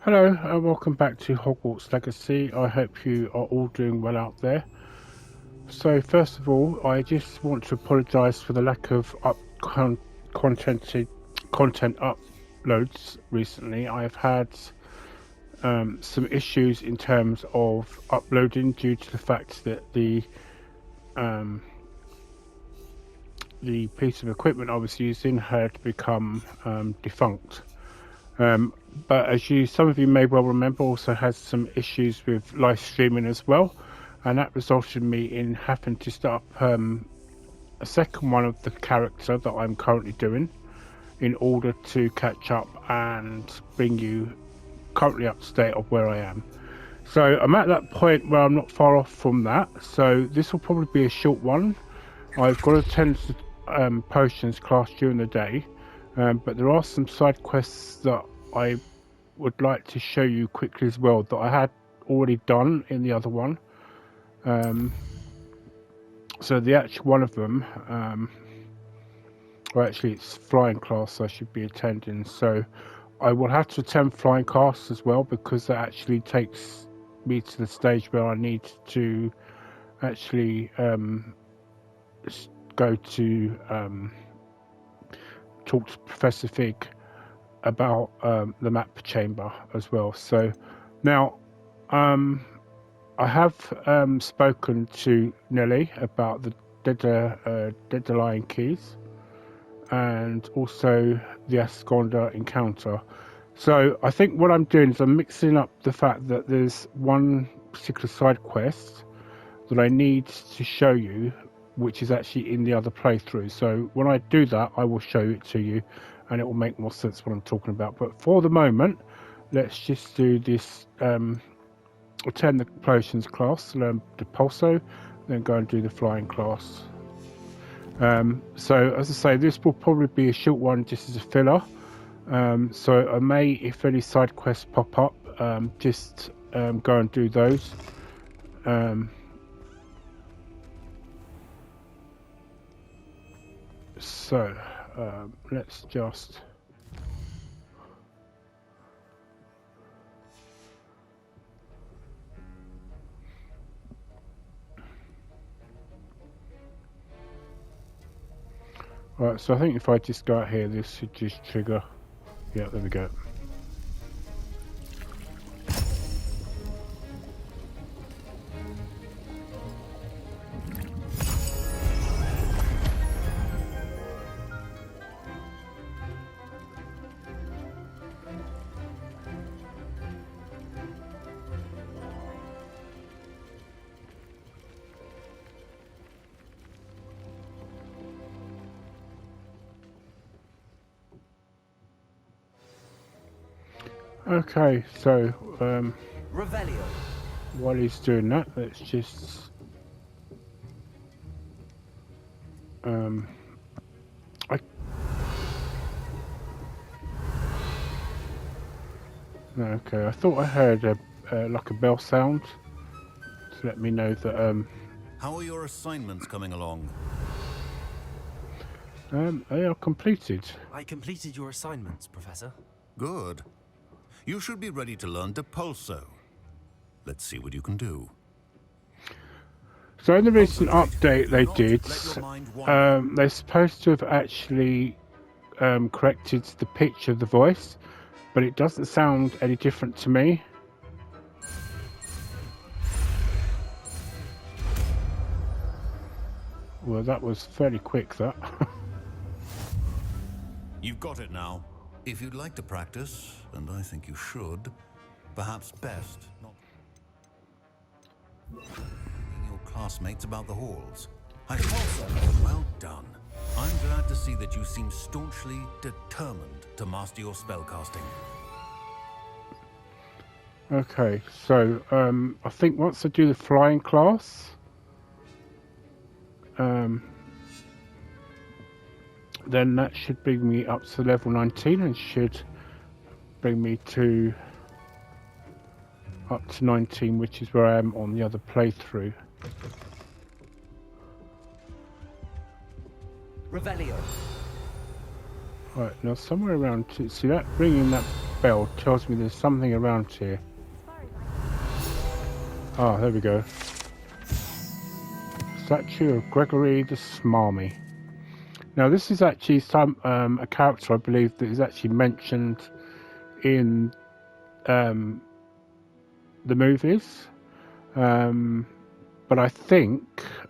Hello and welcome back to Hogwarts Legacy. I hope you are all doing well out there. So first of all, I just want to apologise for the lack of content uploads recently. I've had some issues in terms of uploading due to the fact that the piece of equipment I was using had become defunct. But as some of you may well remember, also has some issues with live streaming as well, and that resulted in me in having to start up a second one of the character that I'm currently doing in order to catch up and bring you currently up to date of where I am. So I'm at that point where I'm not far off from that, so this will probably be a short one. I've got to attend the potions class during the day. But there are some side quests that I would like to show you quickly as well that I had already done in the other one. So the actual one of them, well actually it's flying class I should be attending, so I will have to attend flying class as well because that actually takes me to the stage where I need to actually go to talk to Professor Fig about the map chamber as well. So now I have spoken to Nelly about the Dedelion keys and also the Asconda encounter. So I think what I'm doing is I'm mixing up the fact that there's one particular side quest that I need to show you, which is actually in the other playthrough. So when I do that, I will show it to you and it will make more sense what I'm talking about. But for the moment, let's just do this, attend the potions class, learn the pulso, then go and do the flying class. So as I say, this will probably be a short one just as a filler. So I may, if any side quests pop up, just go and do those. So let's just right, so I think if I just go out here, this should just trigger. Yeah, there we go. Okay, so while he's doing that, let's just okay, I thought I heard a like a bell sound to let me know that How are your assignments coming along? they are completed. I completed your assignments, Professor. Good. You should be ready to learn Depulso. Let's see what you can do. So in the recent update they did, they're supposed to have actually corrected the pitch of the voice, but it doesn't sound any different to me. Well, that was fairly quick, that. You've got it now. If you'd like to practice, and I think you should, perhaps best not your classmates about the halls. Well done. I'm glad to see that you seem staunchly determined to master your spellcasting. Okay, so I think once I do the flying class, then that should bring me up to level 19 and should bring me to up to 19, which is where I am on the other playthrough. Revelio. Right, now somewhere around see that bringing that bell tells me there's something around here. Ah, there we go. Statue of Gregory the Smarmy. Now this is actually a character I believe that is actually mentioned in the movies, but I think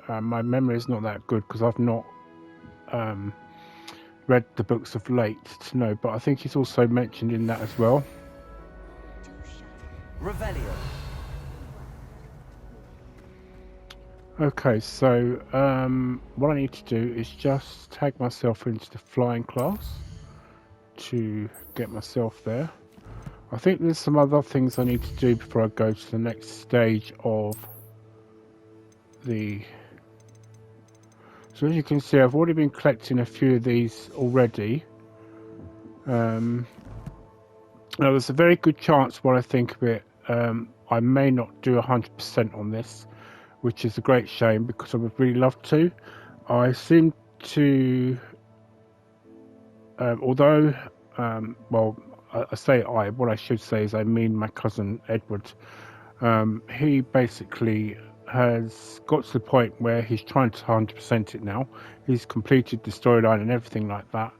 my memory is not that good because I've not read the books of late to know, but I think he's also mentioned in that as well. Revelio. Okay, so what I need to do is just tag myself into the flying class to get myself there. I think there's some other things I need to do before I go to the next stage of the... So as you can see, I've already been collecting a few of these already. Now there's a very good chance, when I think of it, I may not do 100% on this, which is a great shame because I would really love to. I seem to, although, well, I say I, what I should say is I mean my cousin Edward. He basically has got to the point where he's trying to 100% it now. He's completed the storyline and everything like that.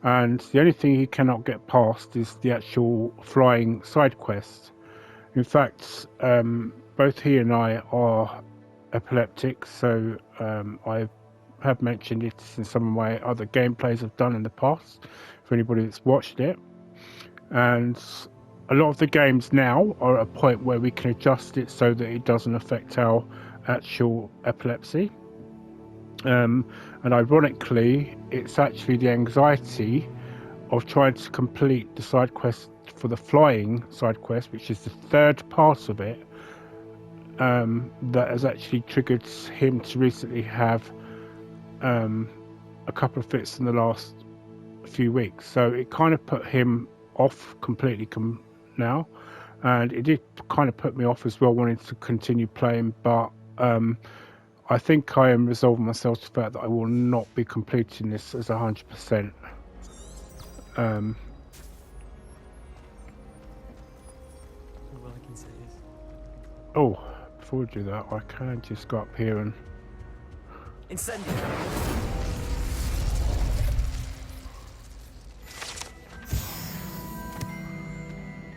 And the only thing he cannot get past is the actual flying side quest. In fact, both he and I are epileptic, so I have mentioned it in some of my other gameplays I've done in the past, for anybody that's watched it. And a lot of the games now are at a point where we can adjust it so that it doesn't affect our actual epilepsy. And ironically, it's actually the anxiety of trying to complete the side quest for the flying side quest, which is the third part of it, that has actually triggered him to recently have a couple of fits in the last few weeks. So it kind of put him off completely now, and it did kind of put me off as well, wanting to continue playing, but I think I am resolving myself to the fact that I will not be completing this as 100%. All I can say is... Oh, before we do that, I can just go up here and... Incendio!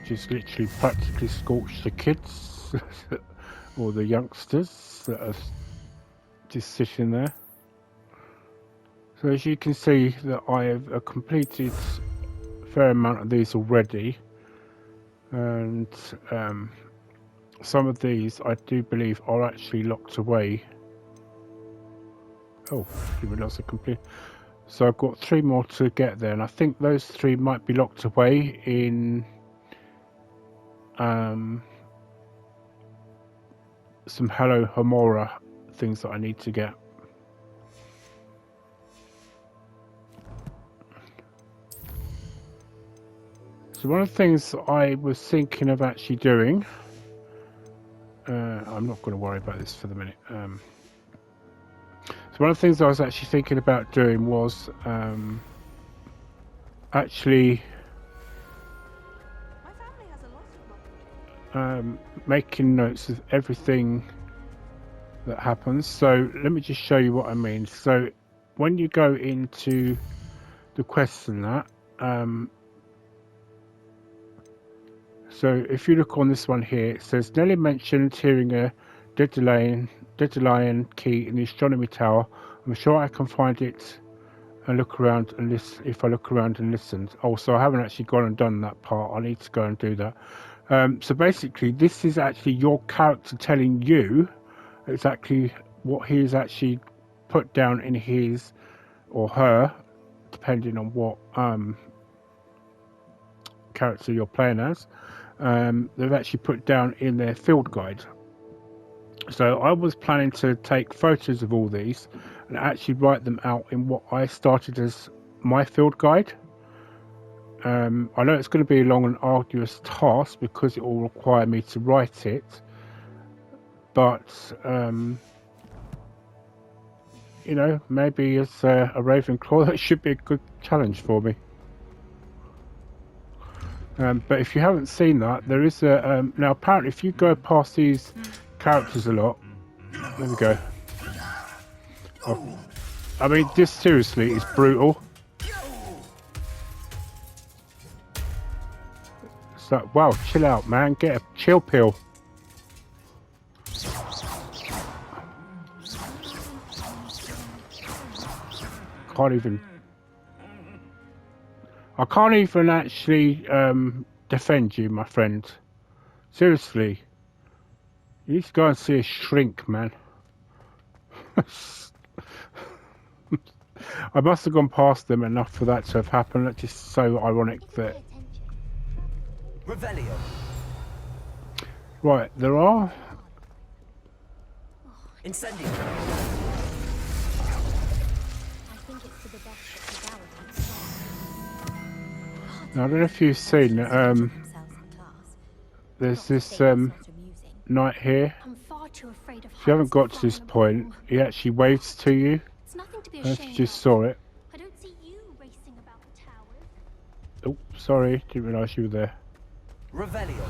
Just literally practically scorch the kids or the youngsters that are just sitting there. So as you can see that I have completed a fair amount of these already, and some of these I do believe are actually locked away. Oh, I didn't realise I complete. So I've got 3 more to get there, and I think those 3 might be locked away in some Hello Homora things that I need to get. So one of the things I was thinking of actually doing, I'm not going to worry about this for the minute. So one of the things I was actually thinking about doing was actually making notes of everything that happens. So let me just show you what I mean. So when you go into the quests and that, so if you look on this one here, it says Nelly mentioned hearing a Dandelion key in the astronomy tower. I'm sure I can find it and look around and listen. If I look around and listen. Oh, so I haven't actually gone and done that part. I need to go and do that. So basically, this is actually your character telling you exactly what he's actually put down in his or her, depending on what character you're playing as. They've actually put down in their field guide. So I was planning to take photos of all these and actually write them out in what I started as my field guide. I know it's going to be a long and arduous task because it will require me to write it, but you know, maybe as a Ravenclaw that should be a good challenge for me. But if you haven't seen that, there is a now apparently if you go past these characters a lot, there we go. Oh, I mean, this seriously is brutal. It's like, wow, chill out, man. Get a chill pill. I can't even actually defend you, my friend. Seriously. You need to go and see a shrink, man. I must have gone past them enough for that to have happened. That's just so ironic that... Revelio. Right, there are... Incendio. Now, I don't know if you've seen, there's this knight here. If you haven't got to this point, he actually waves to you. If you just saw it. I don't see you racing about the towers. Oh, sorry, didn't realise you were there. Revelio.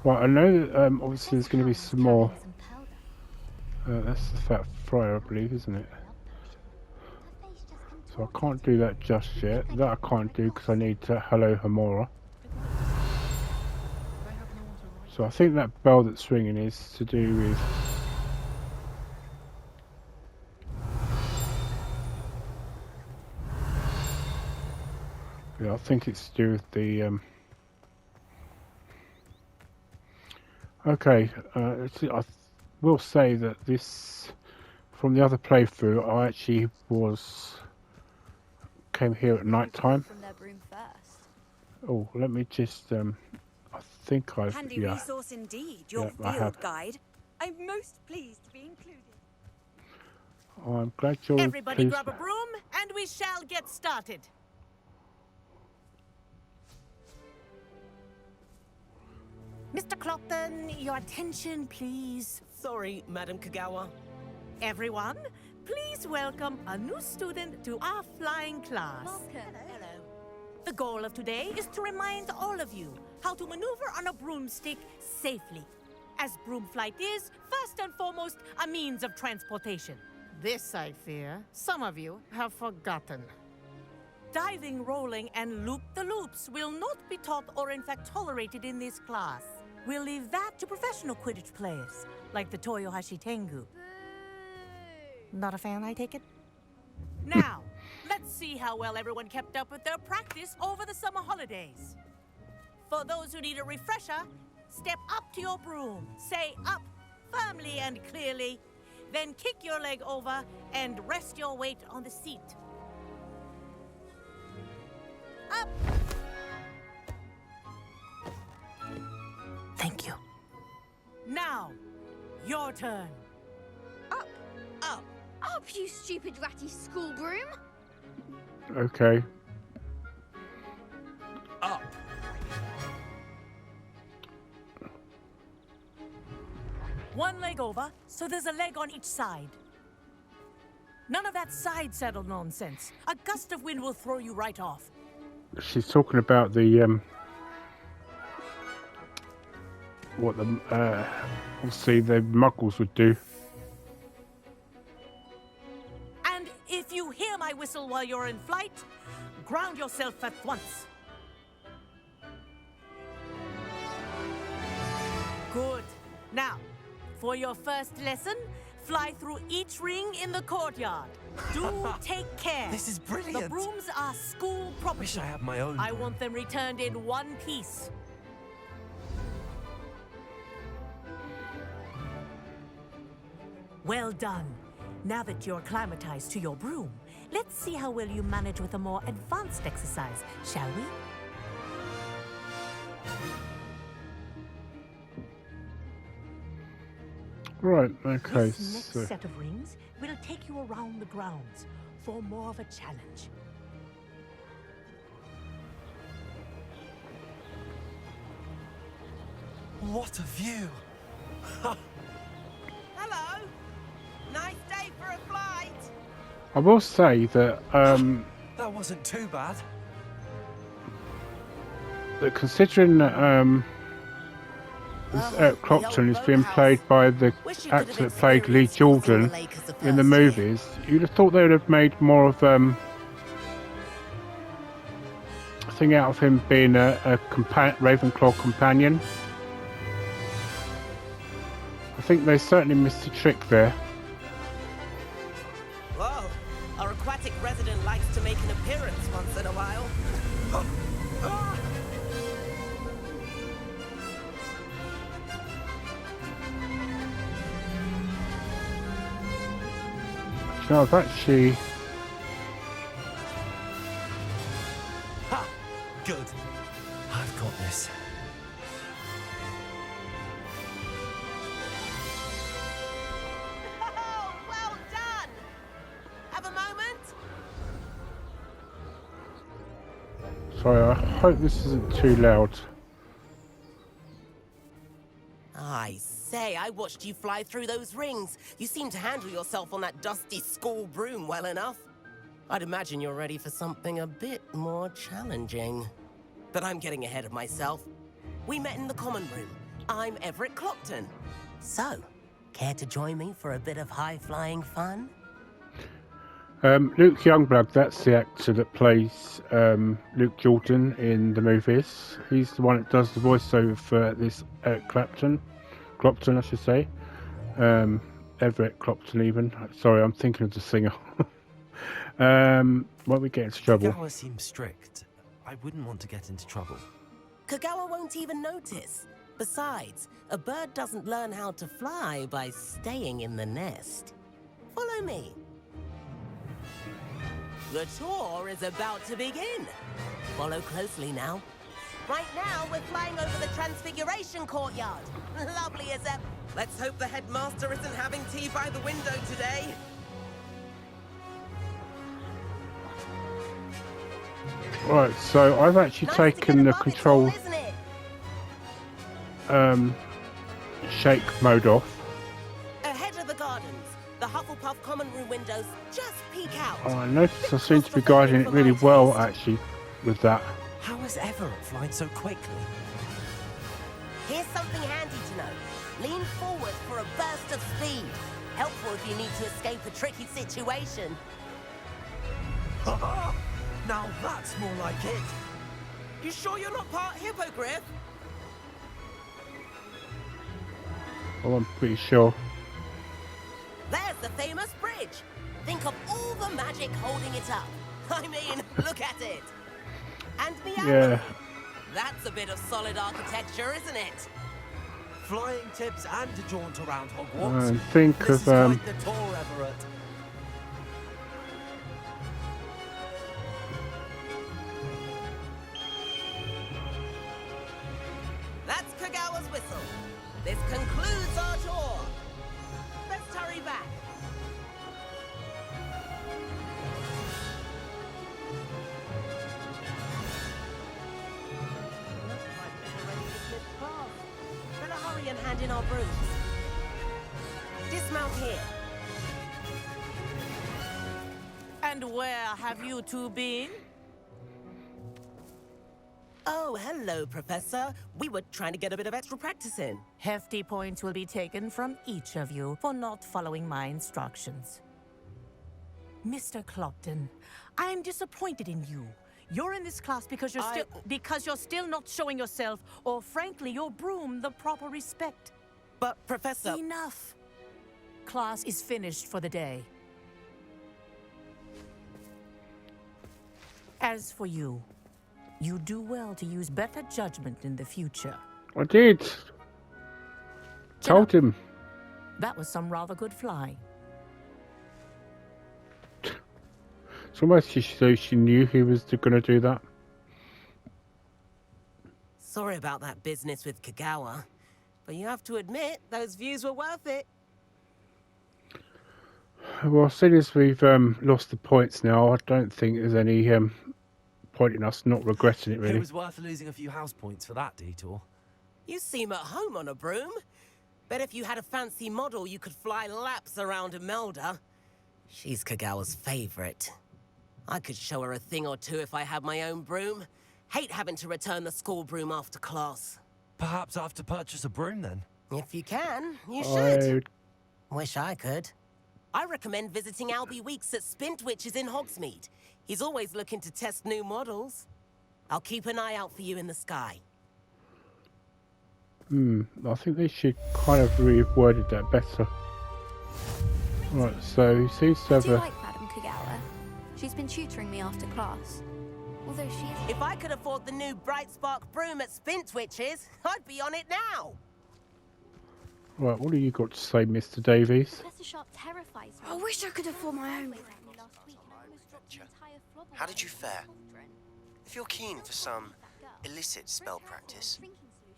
Right, I know that obviously there's going to be some more. That's the Fat Friar, I believe, isn't it? So I can't do that just yet. That I can't do because I need to hello Hamora. So I think that bell that's ringing is to do with... Yeah, I think it's to do with the... Okay, I will say that this... From the other playthrough, I actually came here at night time. Oh, let me just I think I've Handy resource indeed, your field guide. I'm most pleased to be included. Oh, I'm glad you're Everybody pleased. grab a broom and we shall get started. Mr. Clopton, your attention please. Sorry, Madam Kagawa. Everyone, please welcome a new student to our flying class. Welcome. Hello. The goal of today is to remind all of you how to maneuver on a broomstick safely, as broom flight is, first and foremost, a means of transportation. This, I fear, some of you have forgotten. Diving, rolling, and loop-the-loops will not be taught or in fact tolerated in this class. We'll leave that to professional Quidditch players, like the Toyohashi Tengu. Not a fan, I take it? Now, let's see how well everyone kept up with their practice over the summer holidays. For those who need a refresher, step up to your broom, say up firmly and clearly, then kick your leg over and rest your weight on the seat. Up! Thank you. Now, your turn. Up. Up. Up, you stupid ratty school broom. Okay. Up. One leg over, so there's a leg on each side. None of that side saddle nonsense. A gust of wind will throw you right off. She's talking about the what the obviously the muggles would do. And if you hear my whistle while you're in flight, ground yourself at once. Good. Now, for your first lesson, fly through each ring in the courtyard. Do take care. This is brilliant. The brooms are school property. Wish I had my own. I want them returned in one piece. Well done. Now that you're acclimatized to your broom, let's see how well you manage with a more advanced exercise, shall we? Right, okay, This next so set of rings will take you around the grounds for more of a challenge. What a view! Hello! Nice day for a flight! I will say that That wasn't too bad. that considering that this Eric Clopton is being played by the actor that played Lee Jordan in the movies, you'd have thought they would have made more of a thing out of him being a Ravenclaw companion. I think they certainly missed the trick there. Whoa, our aquatic resident likes to make an appearance once in a while. No, I've actually... Ha! Good. I've got this. Oh, well done! Have a moment? Sorry, I hope this isn't too loud. I say, I watched you fly through those rings. You seem to handle yourself on that dusty school broom well enough. I'd imagine you're ready for something a bit more challenging. But I'm getting ahead of myself. We met in the common room. I'm Everett Clopton. So, care to join me for a bit of high-flying fun? Luke Youngblood, that's the actor that plays Luke Jordan in the movies. He's the one that does the voiceover for this Eric Clopton, I should say. Everett Clopton even. Sorry, I'm thinking of the singer. Won't we get into trouble? Kagawa seems strict. I wouldn't want to get into trouble. Kagawa won't even notice. Besides, a bird doesn't learn how to fly by staying in the nest. Follow me. The tour is about to begin. Follow closely now. Right now, we're flying over the Transfiguration Courtyard. Lovely as ever. Let's hope the headmaster isn't having tea by the window today. Right, so I've actually taken the control shake mode off. Ahead of the gardens, the Hufflepuff common room windows just peek out. Oh, I noticed I seem to be guiding it really well actually with that. How is Everett flying so quickly? Here's something handy to know. Lean forward for a burst of speed. Helpful if you need to escape a tricky situation. Now that's more like it. You sure you're not part hippogriff? Well, I'm pretty sure. There's the famous bridge. Think of all the magic holding it up. I mean, look at it. And the Yeah. arrow. That's a bit of solid architecture, isn't it? Flying tips and a jaunt around Hogwarts. And think This of is quite the tour, Everett. That's Kagawa's whistle. This concludes our tour. Let's hurry back. Looks like we've already dismissed class. Better hurry and hand in our brooms. Dismount here. And where have you two been? Oh, hello, Professor. We were trying to get a bit of extra practice in. Hefty points will be taken from each of you for not following my instructions. Mr. Clopton, I am disappointed in you. You're in this class because you're still not showing yourself, or frankly, your broom the proper respect. But, Professor... Enough. Class is finished for the day. As for you, you do well to use better judgment in the future. I did. Told him. That was some rather good flying. It's almost as though she knew he was going to do that. Sorry about that business with Kagawa, but you have to admit, those views were worth it. Well, seeing as we've lost the points now, I don't think there's any point in us not regretting it, really. It was worth losing a few house points for that detour. You seem at home on a broom. Bet if you had a fancy model, you could fly laps around Imelda. She's Kagawa's favorite. I could show her a thing or two if I had my own broom. Hate having to return the school broom after class. Perhaps I have to purchase a broom then? If you can, you should. I Wish I could. I recommend visiting Albie Weeks at Spintwitches in Hogsmeade. He's always looking to test new models. I'll keep an eye out for you in the sky. I think they should kind of reworded that better. Right, so he seems to have Do you a... like Madame Kagawa? She's been tutoring me after class. Although she is... If I could afford the new Bright Spark broom at Spintwitches, I'd be on it now. Right, what have you got to say, Mr. Davies? Professor Sharp terrifies me. I wish I could afford my own. How did you fare? If you're keen for some illicit spell practice,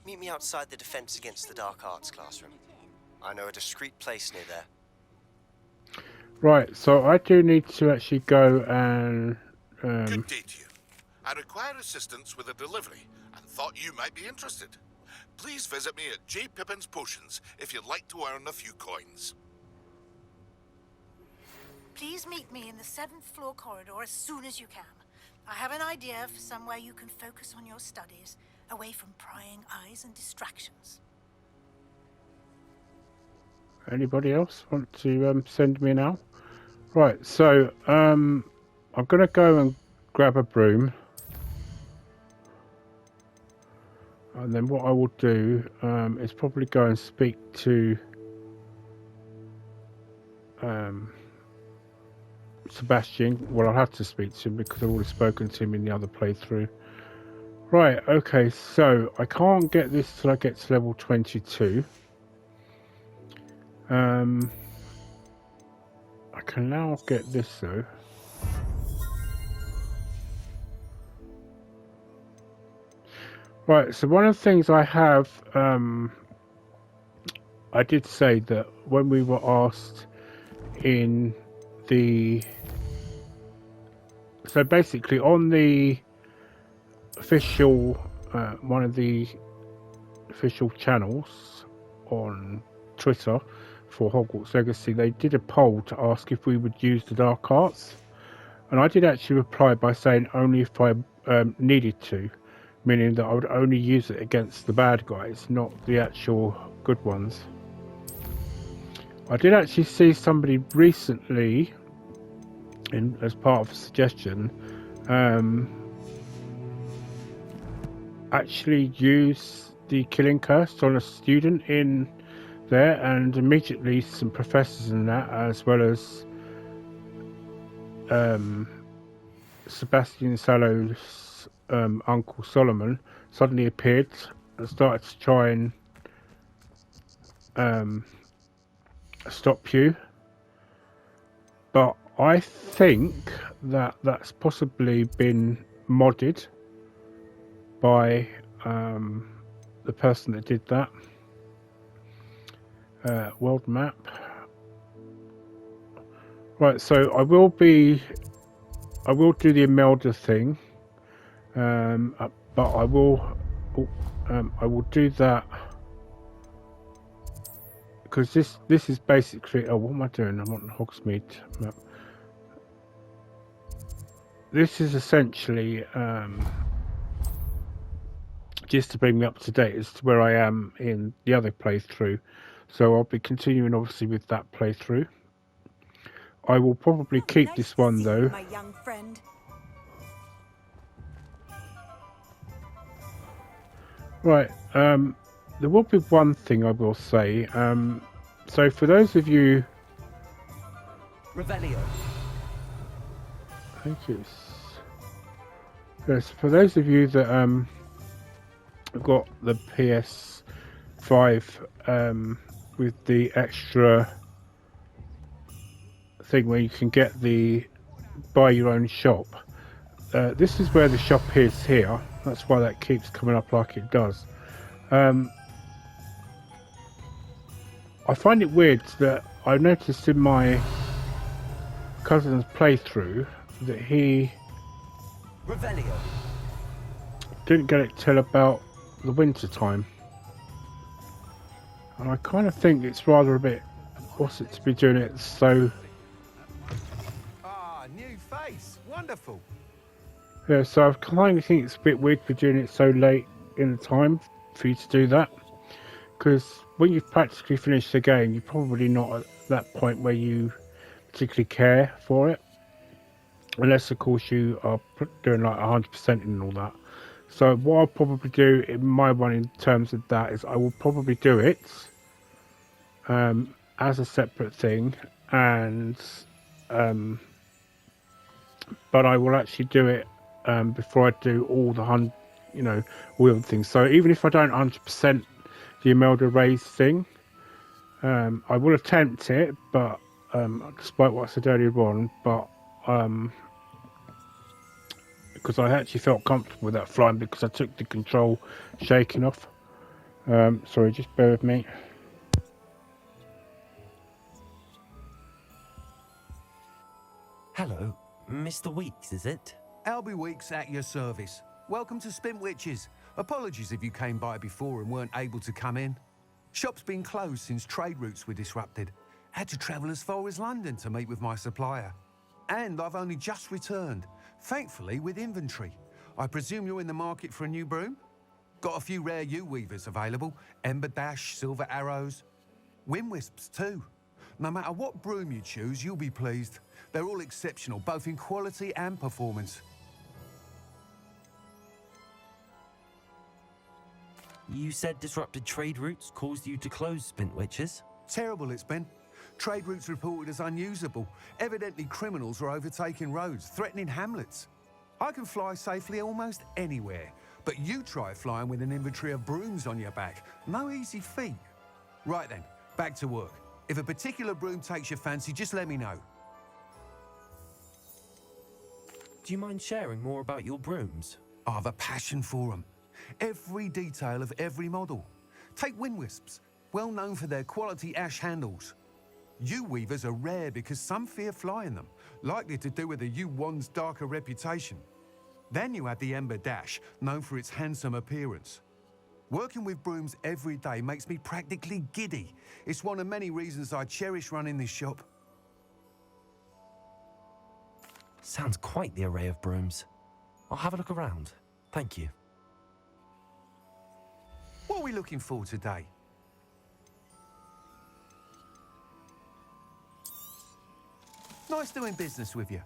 meet me outside the Defense Against the Dark Arts classroom. I know a discreet place near there. Right, so I do need to actually go and... Good day to you. I require assistance with a delivery and thought you might be interested. Please visit me at J. Pippin's Potions if you'd like to earn a few coins. Please meet me in the 7th floor corridor as soon as you can. I have an idea for somewhere you can focus on your studies, away from prying eyes and distractions. Anybody else want to send me now? Right, so I'm going to go and grab a broom. And then what I will do is probably go and speak to Sebastian. Well, I'll have to speak to him because I've already spoken to him in the other playthrough. Right, okay, so I can't get this till I get to level 22. I can now get this though. Right, so one of the things I have, I did say that when we were asked in the, so basically on the official, one of the official channels on Twitter for Hogwarts Legacy, they did a poll to ask if we would use the dark arts, and I did actually reply by saying only if I needed to, meaning that I would only use it against the bad guys, not the actual good ones. I did actually see somebody recently, as part of a suggestion, actually use the killing curse on a student in there, and immediately some professors in that, as well as Sebastian Sallow's Uncle Solomon, suddenly appeared and started to try and stop you. But I think that that's possibly been modded by the person that did that. World map. Right, so I will do the Imelda thing, but I will do that because this is basically, oh, what am I doing? I'm on the Hogsmeade map. This is essentially just to bring me up to date as to where I am in the other playthrough. So I'll be continuing obviously with that playthrough. I will probably keep this one though. My young friend. Right, there will be one thing I will say. So for those of you, Revelio. thank you. Yes, for those of you that got the PS5 with the extra thing where you can get the buy your own shop. This is where the shop is here. That's why that keeps coming up like it does. I find it weird that I noticed in my cousin's playthrough that he Revelio. didn't get it till about the winter time. And I kind of think it's rather a bit, what's it to be doing it so... Ah, new face. Wonderful. Yeah, so I kind of think it's a bit weird for doing it so late in the time for you to do that. Because when you've practically finished the game, you're probably not at that point where you particularly care for it. Unless, of course, you are doing like 100% and all that. So what I'll probably do in my one in terms of that is I will probably do it as a separate thing, and but I will actually do it before I do all the all the things. So even if I don't 100% the Imelda Ray's thing, I will attempt it, but despite what I said earlier on, but because I actually felt comfortable with that flying because I took the control shaking off. Sorry, just bear with me. Hello, Mr. Weeks, is it? Albie Weeks at your service. Welcome to Spintwitches. Apologies if you came by before and weren't able to come in. Shop's been closed since trade routes were disrupted. Had to travel as far as London to meet with my supplier. And I've only just returned, thankfully with inventory. I presume you're in the market for a new broom? Got a few rare U-weavers available. Ember Dash, Silver Arrows. Wind Wisps too. No matter what broom you choose, you'll be pleased. They're all exceptional, both in quality and performance. You said disrupted trade routes caused you to close Spintwitches? Terrible it's been. Trade routes reported as unusable. Evidently criminals are overtaking roads, threatening hamlets. I can fly safely almost anywhere, but you try flying with an inventory of brooms on your back. No easy feat. Right then, back to work. If a particular broom takes your fancy, just let me know. Do you mind sharing more about your brooms? I have a passion for them. Every detail of every model. Take Wind Wisps, well known for their quality ash handles. U-weavers are rare because some fear flying them, likely to do with the U-wand's darker reputation. Then you have the Ember Dash, known for its handsome appearance. Working with brooms every day makes me practically giddy. It's one of many reasons I cherish running this shop. Sounds quite the array of brooms. I'll have a look around. Thank you. What are we looking for today? Nice doing business with you.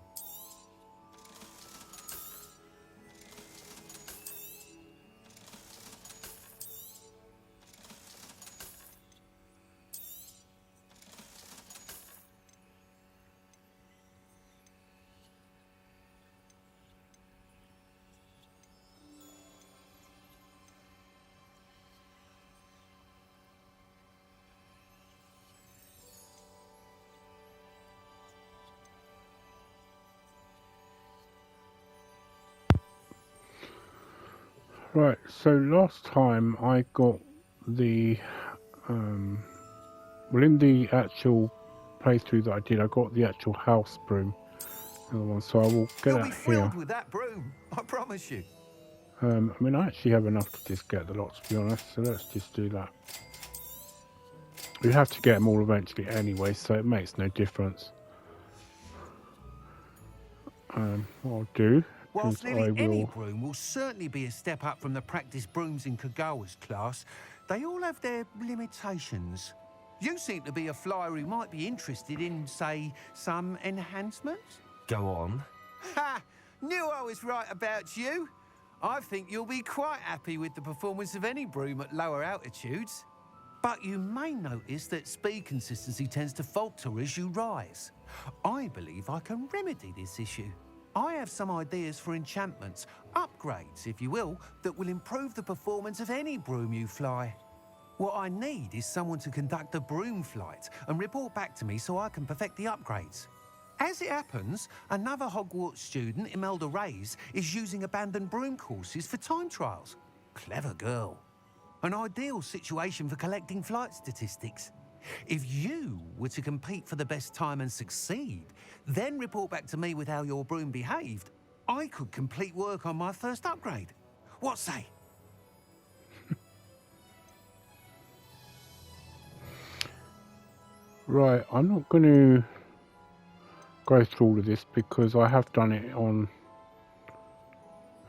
Right, so last time I got the, well, in the actual playthrough that I did, I got the actual house broom. So I will get You'll that be thrilled here. with that broom, I promise you. I mean, I actually have enough to just get the lot, to be honest, so let's just do that. We have to get them all eventually anyway, so it makes no difference. What I'll do Whilst is I nearly any will... broom will certainly be a step up from the practice brooms in Kagawa's class, they all have their limitations. You seem to be a flyer who might be interested in, say, some enhancements? Go on. Ha! Knew I was right about you. I think you'll be quite happy with the performance of any broom at lower altitudes. But you may notice that speed consistency tends to falter as you rise. I believe I can remedy this issue. I have some ideas for enchantments, upgrades, if you will, that will improve the performance of any broom you fly. What I need is someone to conduct a broom flight and report back to me so I can perfect the upgrades. As it happens, another Hogwarts student, Imelda Ray's, is using abandoned broom courses for time trials. Clever girl. An ideal situation for collecting flight statistics. If you were to compete for the best time and succeed, then report back to me with how your broom behaved, I could complete work on my first upgrade. What say? Right, I'm not going to go through all of this because I have done it on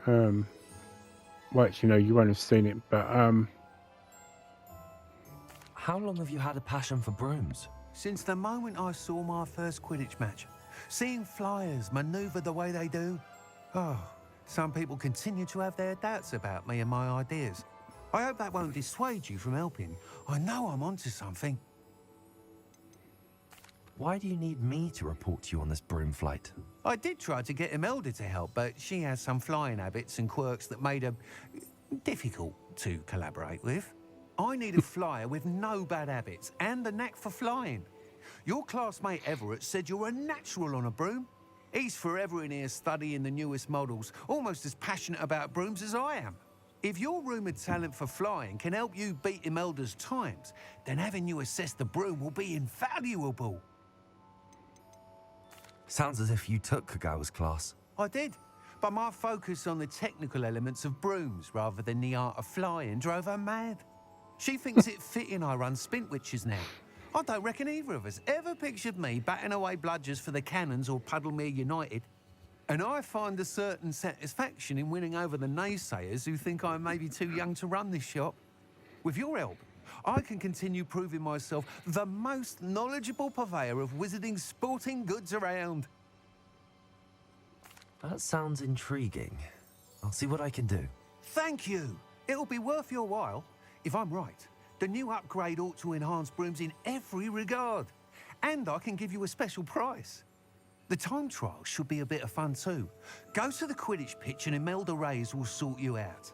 Well, actually, no, you won't have seen it, but How long have you had a passion for brooms? Since the moment I saw my first Quidditch match. Seeing flyers manoeuvre the way they do. Oh, some people continue to have their doubts about me and my ideas. I hope that won't dissuade you from helping. I know I'm onto something. Why do you need me to report to you on this broom flight? I did try to get Imelda to help, but she has some flying habits and quirks that made her difficult to collaborate with. I need a flyer with no bad habits and the knack for flying. Your classmate Everett said you're a natural on a broom. He's forever in here studying the newest models, almost as passionate about brooms as I am. If your rumoured talent for flying can help you beat Imelda's times, then having you assess the broom will be invaluable. Sounds as if you took Kagawa's class. I did, but my focus on the technical elements of brooms rather than the art of flying drove her mad. She thinks it fitting I run Spintwitches now. I don't reckon either of us ever pictured me batting away bludgers for the Cannons or Puddlemere United. And I find a certain satisfaction in winning over the naysayers who think I'm maybe too young to run this shop. With your help, I can continue proving myself the most knowledgeable purveyor of wizarding sporting goods around. That sounds intriguing. I'll see what I can do. Thank you. It'll be worth your while. If I'm right, the new upgrade ought to enhance brooms in every regard. And I can give you a special price. The time trial should be a bit of fun too. Go to the Quidditch pitch and Imelda Reyes will sort you out.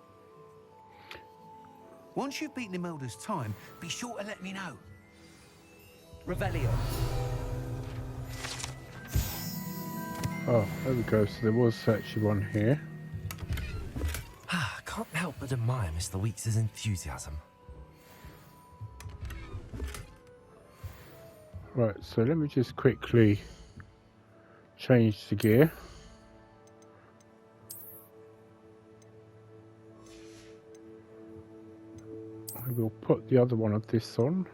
Once you've beaten Imelda's time, be sure to let me know. Revelio. oh, there we go. So there was actually one here. Can't help but admire Mr. Weeks' enthusiasm. Right, so let me just quickly change the gear. I will put the other one of this on.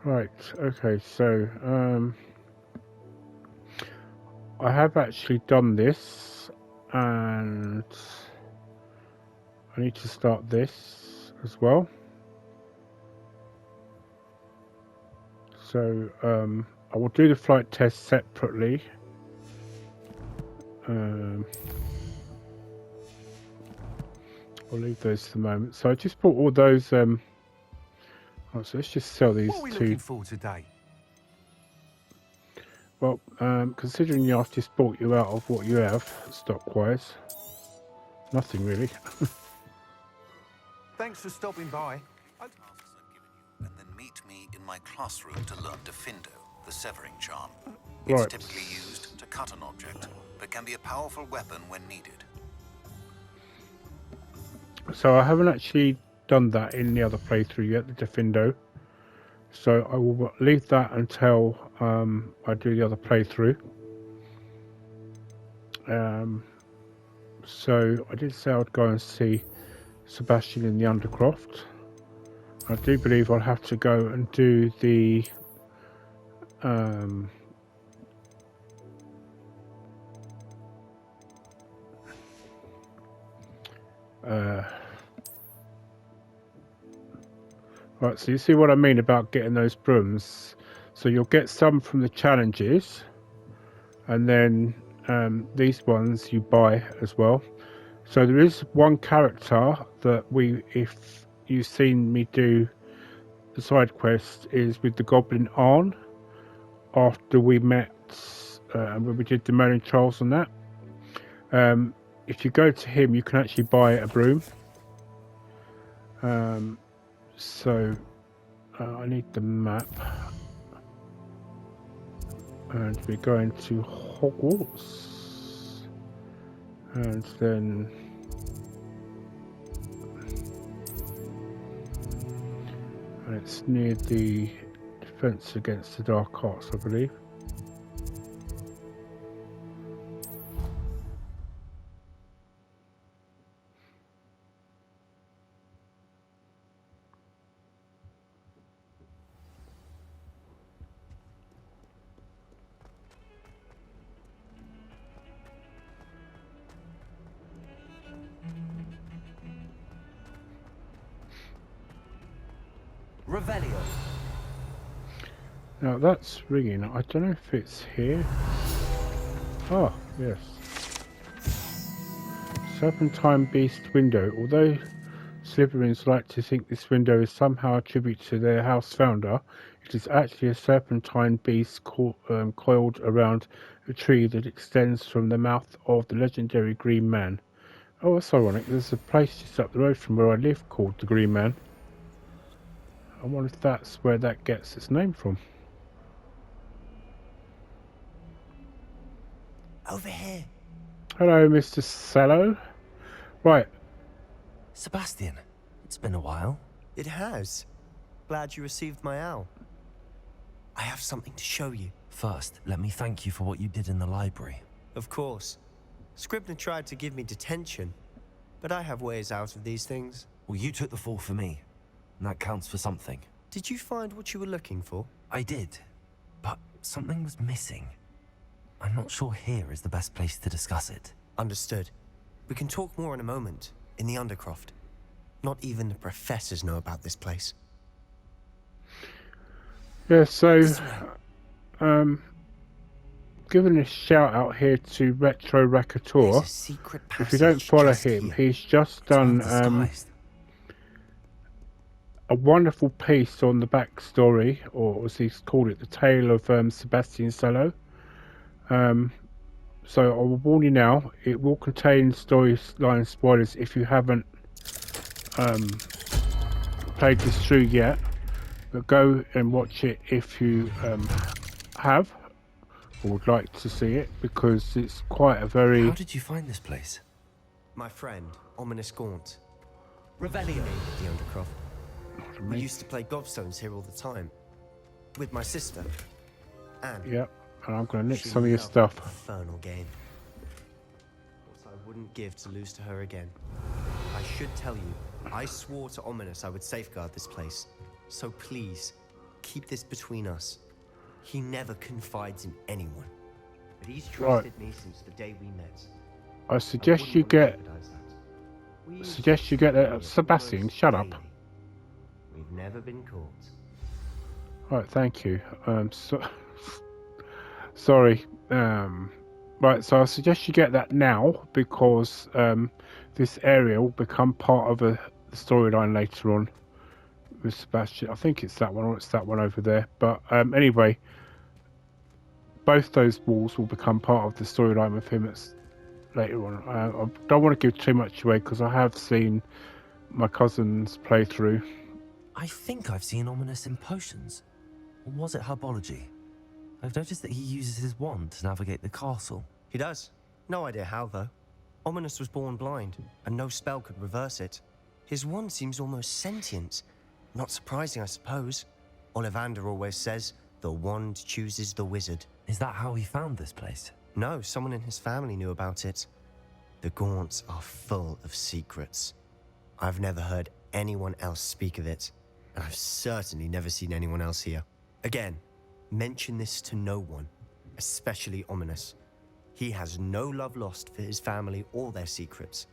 Right, okay, so I have actually done this, and I need to start this as well. So I will do the flight test separately. I'll leave those for the moment. So I just bought all those. So let's just sell these What are we two. looking for today? Well, considering I've just bought you out of what you have stock-wise, nothing really. Thanks for stopping by. Tasks I've given you, and then meet me in my classroom to learn Defindo, the severing charm. It's Right. typically used to cut an object, but can be a powerful weapon when needed. So I haven't actually done that in the other playthrough yet, the Defindo. So I will leave that until I do the other playthrough. So I did say I'd go and see Sebastian in the Undercroft. I do believe I'll have to go and do the right, so you see what I mean about getting those brooms. So you'll get some from the challenges, and then these ones you buy as well. So there is one character that if you've seen me do the side quest, is with the Goblin Arn, after we met when we did the Merlin Trials on that. If you go to him, you can actually buy a broom. So I need the map, and we're going to Hogwarts, and then it's near the defense against the dark arts, I believe. Revelio. Now that's ringing. I don't know if it's here. Oh, yes. Serpentine Beast window. Although Slytherins like to think this window is somehow a tribute to their house founder, it is actually a serpentine beast coiled around a tree that extends from the mouth of the legendary Green Man. Oh, that's ironic. There's a place just up the road from where I live called the Green Man. I wonder if that's where that gets its name from. Over here. Hello, Mr. Sallow. Right. Sebastian, it's been a while. It has. Glad you received my owl. I have something to show you. First, let me thank you for what you did in the library. Of course. Scribner tried to give me detention, but I have ways out of these things. Well, you took the fall for me, and that counts for something. Did you find what you were looking for? I did, but something was missing. I'm not sure here is the best place to discuss it. Understood. We can talk more in a moment, in the Undercroft. Not even the professors know about this place. Yeah, so, giving a shout out here to Retro Rackator. If you don't follow him, he's just done a wonderful piece on the backstory, or as he's called it, the tale of Sebastian Sallow. So I will warn you now, it will contain storyline spoilers if you haven't played this through yet. But go and watch it if you have or would like to see it, because it's quite a very... How did you find this place? My friend, Ominis Gaunt. Revelio. The Undercroft. We used to play gobstones here all the time. With my sister, Anne. Yep, and I'm going to nick some of your stuff. Infernal game. What I wouldn't give to lose to her again. I should tell you, I swore to Ominis I would safeguard this place. So please, keep this between us. He never confides in anyone. But he's trusted me since the day we met. I suggest you get... Sebastian, shut up. We've never been caught. Right, thank you. Sorry. Right, so I suggest you get that now, because this area will become part of the storyline later on with Sebastian. I think it's that one, or it's that one over there. But anyway, both those walls will become part of the storyline with him later on. I don't want to give too much away, because I have seen my cousin's playthrough. I think I've seen Ominis in potions. Or was it herbology? I've noticed that he uses his wand to navigate the castle. He does. No idea how, though. Ominis was born blind, and no spell could reverse it. His wand seems almost sentient. Not surprising, I suppose. Ollivander always says, the wand chooses the wizard. Is that how he found this place? No, someone in his family knew about it. The Gaunts are full of secrets. I've never heard anyone else speak of it, and I've certainly never seen anyone else here. Again, mention this to no one, especially Ominis. He has no love lost for his family or their secrets,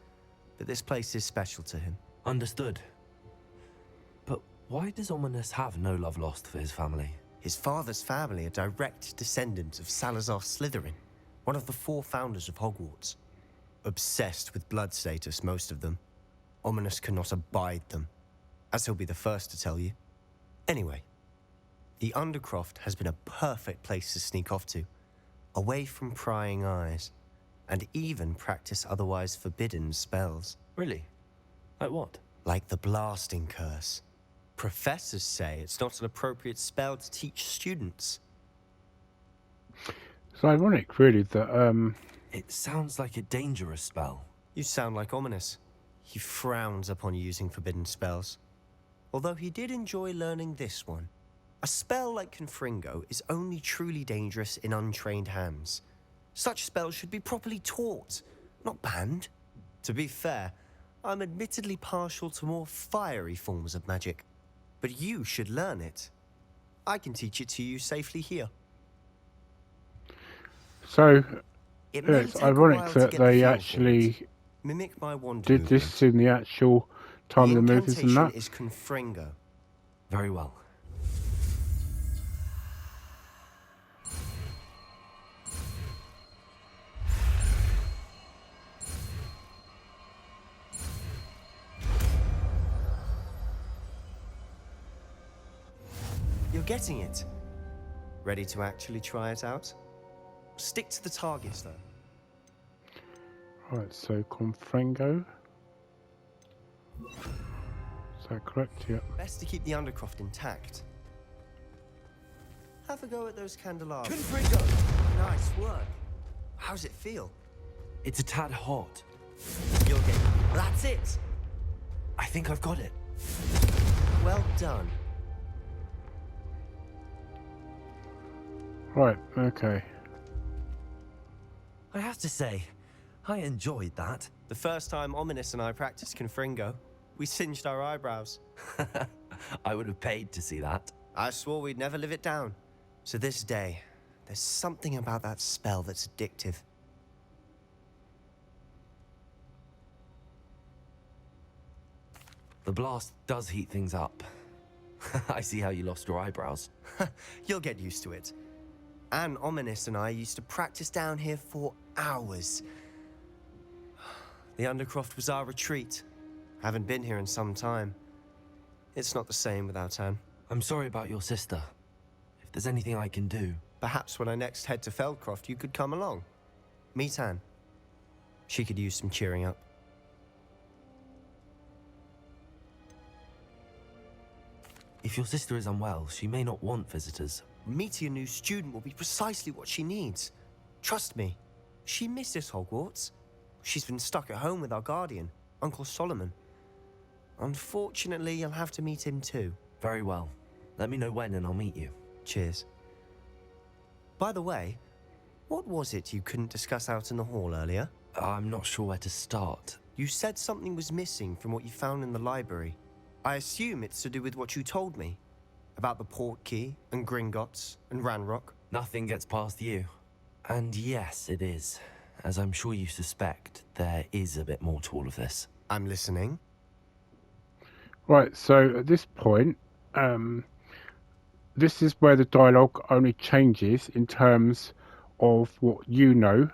but this place is special to him. Understood. But why does Ominis have no love lost for his family? His father's family are direct descendants of Salazar Slytherin, one of the 4 founders of Hogwarts. Obsessed with blood status, most of them. Ominis cannot abide them, as he'll be the first to tell you. Anyway, the Undercroft has been a perfect place to sneak off to, away from prying eyes, and even practice otherwise forbidden spells. Really? Like what? Like the blasting curse. Professors say it's not an appropriate spell to teach students. It's ironic, really, that It sounds like a dangerous spell. You sound like Ominis. He frowns upon using forbidden spells. Although he did enjoy learning this one. A spell like Confringo is only truly dangerous in untrained hands. Such spells should be properly taught, not banned. To be fair, I'm admittedly partial to more fiery forms of magic. But you should learn it. I can teach it to you safely here. So, it's ironic that they actually mimic my wand did this in the actual time of the movies and that. Is Confringo. Very well. You're getting it. Ready to actually try it out? Stick to the targets, though. Right, so Confrango. Is that correct? Yeah. Best to keep the Undercroft intact. Have a go at those candelabras. Confringo! Nice work. How's it feel? It's a tad hot. You'll get it. That's it! I think I've got it. Well done. Right, okay. I have to say, I enjoyed that. The first time Ominis and I practiced Confringo, we singed our eyebrows. I would have paid to see that. I swore we'd never live it down. So this day, there's something about that spell that's addictive. The blast does heat things up. I see how you lost your eyebrows. You'll get used to it. And Ominis and I used to practice down here for hours. The Undercroft was our retreat. Haven't been here in some time. It's not the same without Anne. I'm sorry about your sister. If there's anything I can do... Perhaps when I next head to Feldcroft, you could come along. Meet Anne. She could use some cheering up. If your sister is unwell, she may not want visitors. Meeting a new student will be precisely what she needs. Trust me, she misses Hogwarts. She's been stuck at home with our guardian, Uncle Solomon. Unfortunately, you'll have to meet him too. Very well. Let me know when and I'll meet you. Cheers. By the way, what was it you couldn't discuss out in the hall earlier? I'm not sure where to start. You said something was missing from what you found in the library. I assume it's to do with what you told me. About the Portkey, and Gringotts, and Ranrock. Nothing gets past you. And yes, it is. As I'm sure you suspect, there is a bit more to all of this. I'm listening. Right, so at this point, this is where the dialogue only changes in terms of what you know,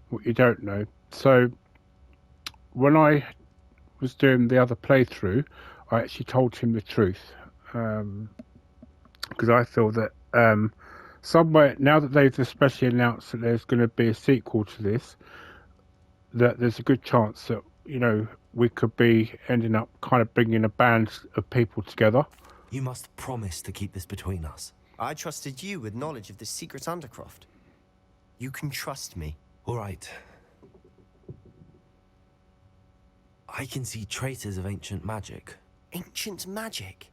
what you don't know. So when I was doing the other playthrough, I actually told him the truth. Because I feel that somewhere, now that they've especially announced that there's going to be a sequel to this, that there's a good chance that, you know, we could be ending up kind of bringing a band of people together. You must promise to keep this between us. I trusted you with knowledge of the secret Undercroft. You can trust me. All right. I can see traces of ancient magic. Ancient magic?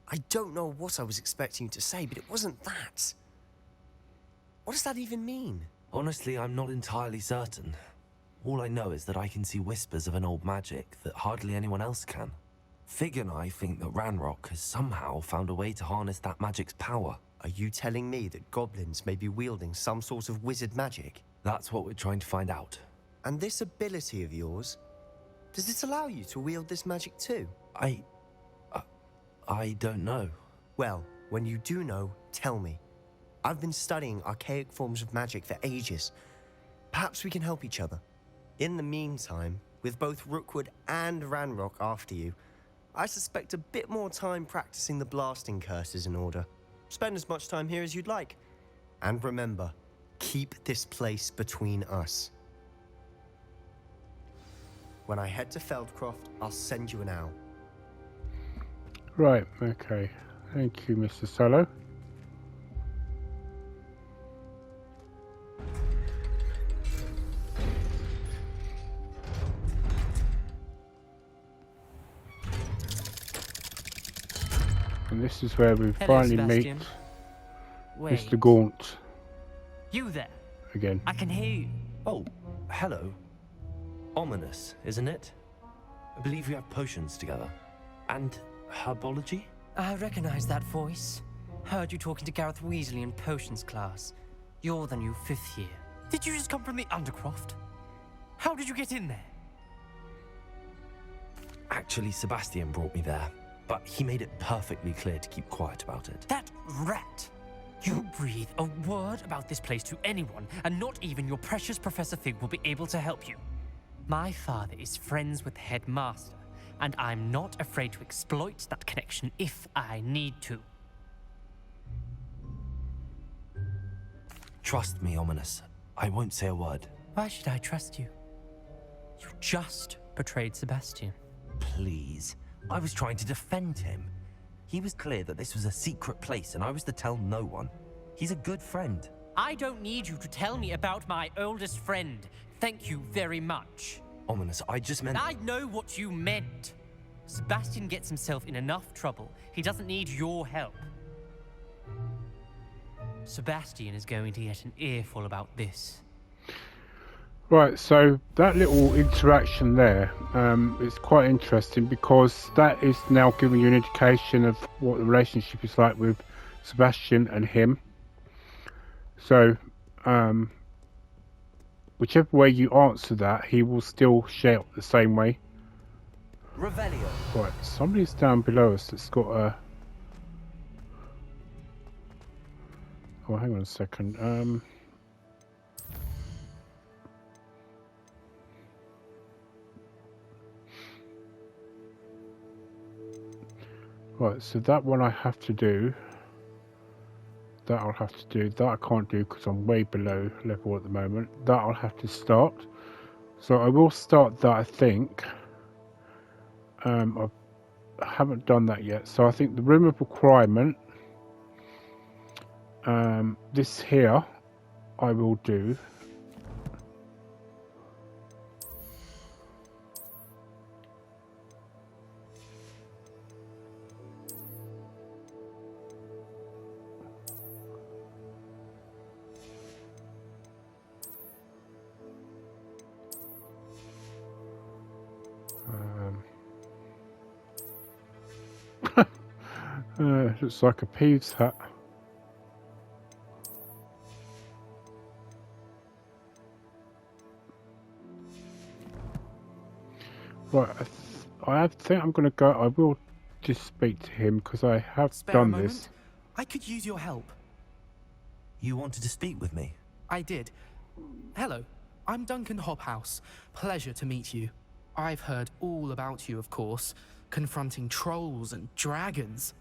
I don't know what I was expecting you to say, but it wasn't that. What does that even mean? Honestly, I'm not entirely certain. All I know is that I can see whispers of an old magic that hardly anyone else can. Fig and I think that Ranrock has somehow found a way to harness that magic's power. Are you telling me that goblins may be wielding some sort of wizard magic? That's what we're trying to find out. And this ability of yours, does it allow you to wield this magic too? I don't know. Well, when you do know, tell me. I've been studying archaic forms of magic for ages. Perhaps we can help each other. In the meantime, with both Rookwood and Ranrock after you, I suspect a bit more time practicing the blasting curse is in order. Spend as much time here as you'd like. And remember, keep this place between us. When I head to Feldcroft, I'll send you an owl. Right, okay. Thank you, Mr. Sallow. And this is where we finally Sebastian. meet Mr. Gaunt. You there? Again. I can hear you. Oh, hello. Ominis, isn't it? I believe we have potions together. And herbology? I recognize that voice. Heard you talking to Gareth Weasley in potions class. You're the new 5th year. Did you just come from the Undercroft? How did you get in there? Actually, Sebastian brought me there. but he made it perfectly clear to keep quiet about it. That rat! You breathe a word about this place to anyone, and not even your precious Professor Fig will be able to help you. My father is friends with the headmaster, and I'm not afraid to exploit that connection if I need to. Trust me, Ominis. I won't say a word. Why should I trust you? You just betrayed Sebastian. Please. I was trying to defend him. He was clear that this was a secret place and I was to tell no one. He's a good friend. I don't need you to tell me about my oldest friend. Thank you very much. Ominis, I just meant... I know what you meant. Sebastian gets himself in enough trouble. He doesn't need your help. Sebastian is going to get an earful about this. Right, so that little interaction there is quite interesting because that is now giving you an indication of what the relationship is like with Sebastian and him. So, whichever way you answer that, he will still shout the same way. Revelio. Right, somebody's down below us that's got a... Oh, hang on a second. Right, so that one I have to do. That I'll have to do. That I can't do because I'm way below level at the moment. That I'll have to start. So I will start that, I think. I haven't done that yet. So I think the room of requirement. This here, I will do. Looks like a Peeves hat. Right, I think I'm going to go. I will just speak to him because I have done this. I could use your help. You wanted to speak with me? I did. Hello, I'm Duncan Hobhouse. Pleasure to meet you. I've heard all about you, of course, confronting trolls and dragons.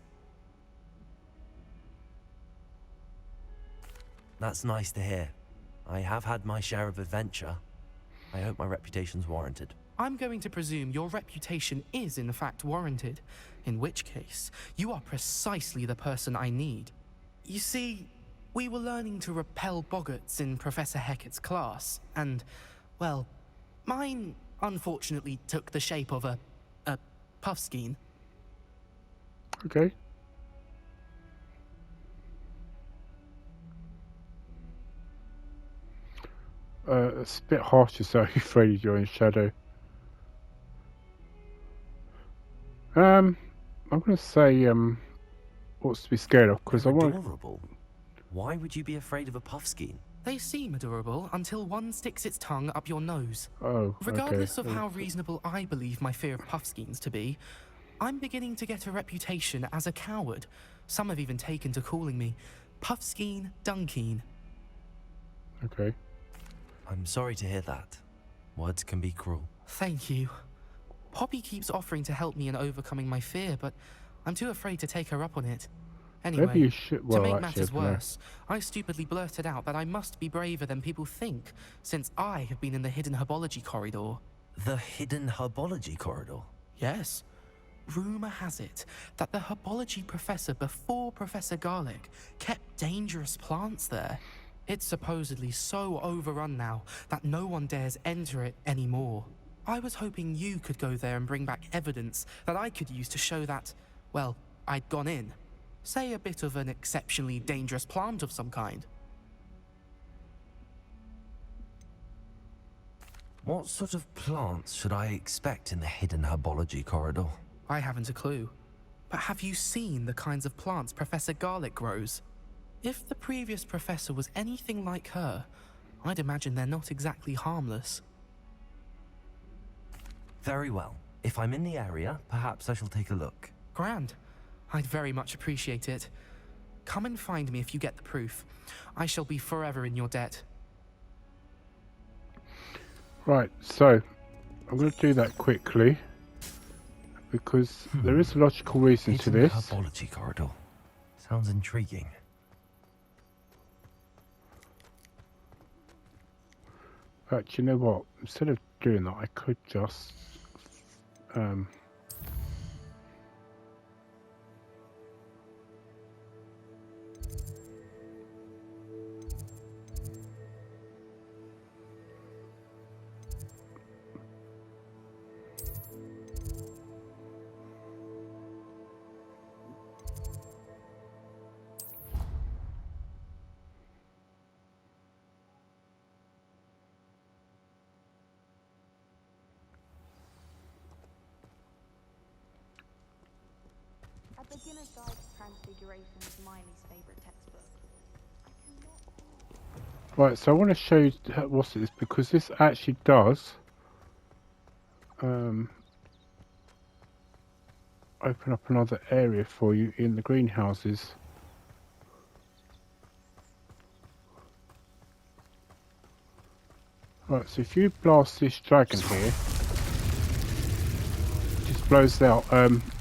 That's nice to hear. I have had my share of adventure. I hope my reputation's warranted. I'm going to presume your reputation is in fact warranted, in which case, you are precisely the person I need. You see, we were learning to repel boggarts in Professor Hecat's class, and, well, mine unfortunately took the shape of a puffskein. Okay. It's a bit harsh to say you're afraid you're in shadow. I'm going to say what's to be scared of because I want. Adorable. Why would you be afraid of a puffskein? They seem adorable until one sticks its tongue up your nose. Oh, regardless okay. of how reasonable I believe my fear of puffskeins to be, I'm beginning to get a reputation as a coward. Some have even taken to calling me Puffskein Dunkeen. Okay. I'm sorry to hear that. Words can be cruel. Thank you. Poppy keeps offering to help me in overcoming my fear, but I'm too afraid to take her up on it. Anyway, maybe you should, well, to make actually, matters worse, I stupidly blurted out that I must be braver than people think, since I have been in the hidden herbology corridor. The hidden herbology corridor? Yes. Rumour has it that the herbology professor before Professor Garlic kept dangerous plants there. It's supposedly so overrun now that no one dares enter it anymore. I was hoping you could go there and bring back evidence that I could use to show that, well, I'd gone in. Say a bit of an exceptionally dangerous plant of some kind. What sort of plants should I expect in the hidden herbology corridor? I haven't a clue. But have you seen the kinds of plants Professor Garlic grows? If the previous professor was anything like her, I'd imagine they're not exactly harmless. Very well. If I'm in the area, perhaps I shall take a look. Grand. I'd very much appreciate it. Come and find me if you get the proof. I shall be forever in your debt. Right, so I'm going to do that quickly because there is a logical reason to this. Herbology corridor. Sounds intriguing. But you know what? Instead of doing that, I could just A Beginner's Guide to Transfiguration is Miley's favourite textbook. right, so I want to show you what it is because this actually does open up another area for you in the greenhouses. Right, so if you blast this dragon here, it just blows out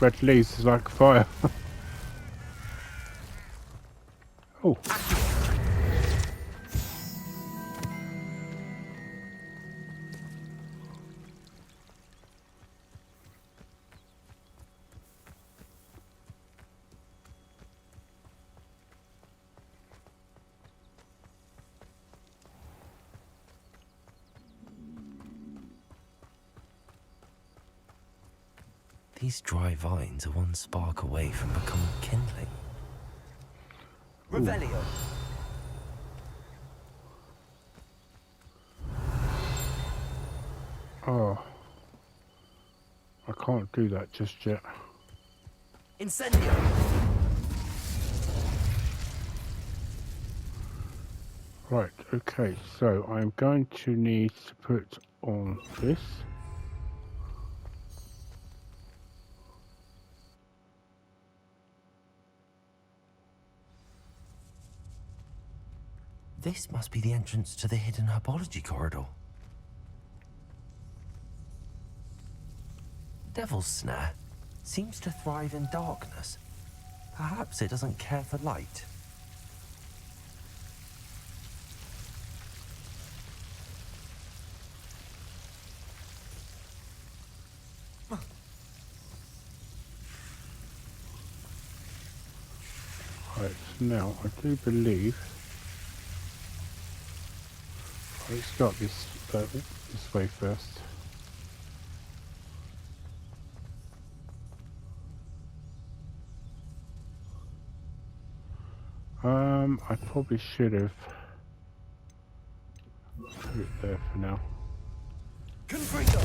red leaves like fire. Oh. These dry vines are one spark away from becoming kindling. Revelio. Oh. I can't do that just yet. Incendio. Right, okay, so I'm going to need to put on this. This must be the entrance to the hidden herbology corridor. Devil's Snare seems to thrive in darkness. Perhaps it doesn't care for light. Right, so now I do believe. Let's start this way first. I probably should have put it there for now. Confringo.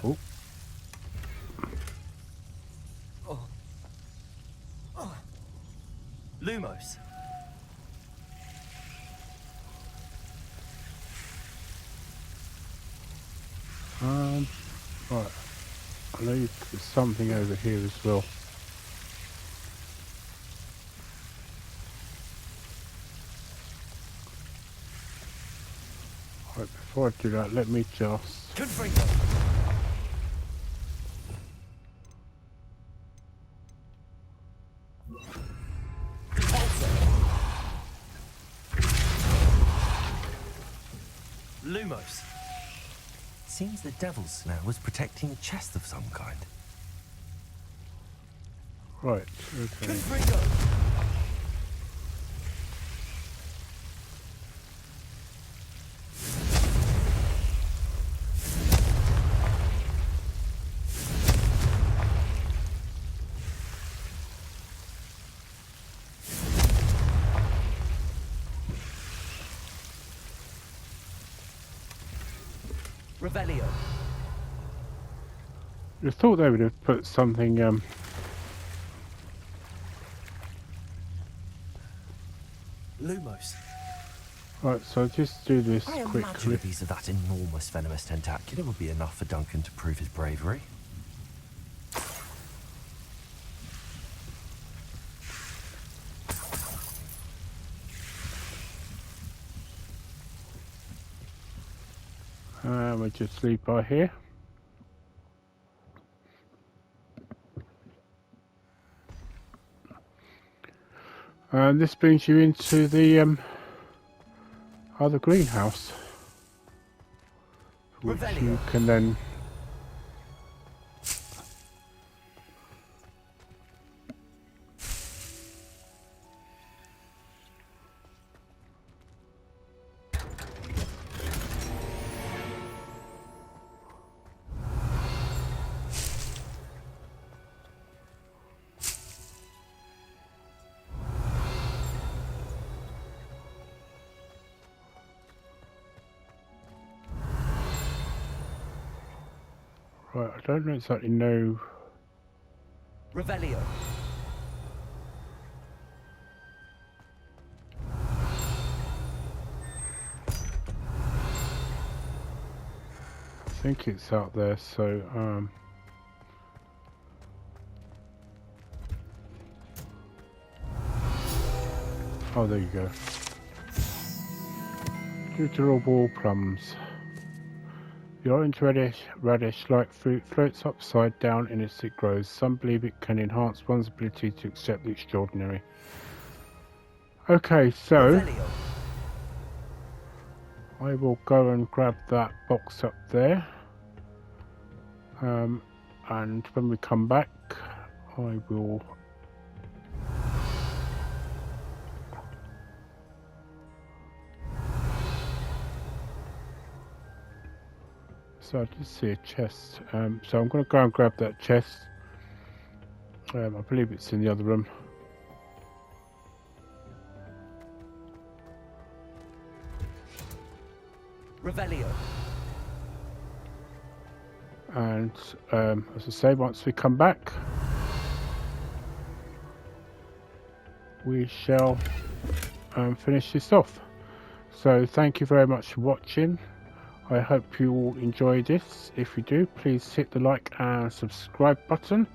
Oh. Lumos. Right. I know there's something over here as well. Right, before I do that, let me just... Confringo. Lumos. Seems the Devil's Snare was protecting a chest of some kind. Right, okay. Confringo. Revelio. I thought they would have put something. Lumos. Right, so I'll just do this I quickly. imagine a piece of that enormous venomous tentaculum would be enough for Duncan to prove his bravery. We'll just leave by here. And this brings you into the other greenhouse, which you can then right, I don't exactly know. Revelio. I think it's out there, so oh, there you go. Deuteral wall plums. The orange radish-like fruit floats upside down in as it grows. Some believe it can enhance one's ability to accept the extraordinary. Okay, so I will go and grab that box up there. And when we come back, I will so I just see a chest. So I'm going to go and grab that chest. I believe it's in the other room. Revelio. And as I say, once we come back, we shall finish this off. So thank you very much for watching. I hope you all enjoyed this. If you do, please hit the like and subscribe button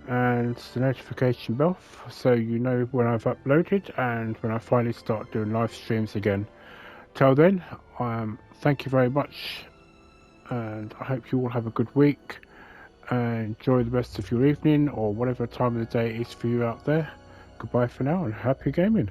and the notification bell so you know when I've uploaded and when I finally start doing live streams again. Till then, thank you very much, and I hope you all have a good week and enjoy the rest of your evening or whatever time of the day it is for you out there. Goodbye for now and happy gaming.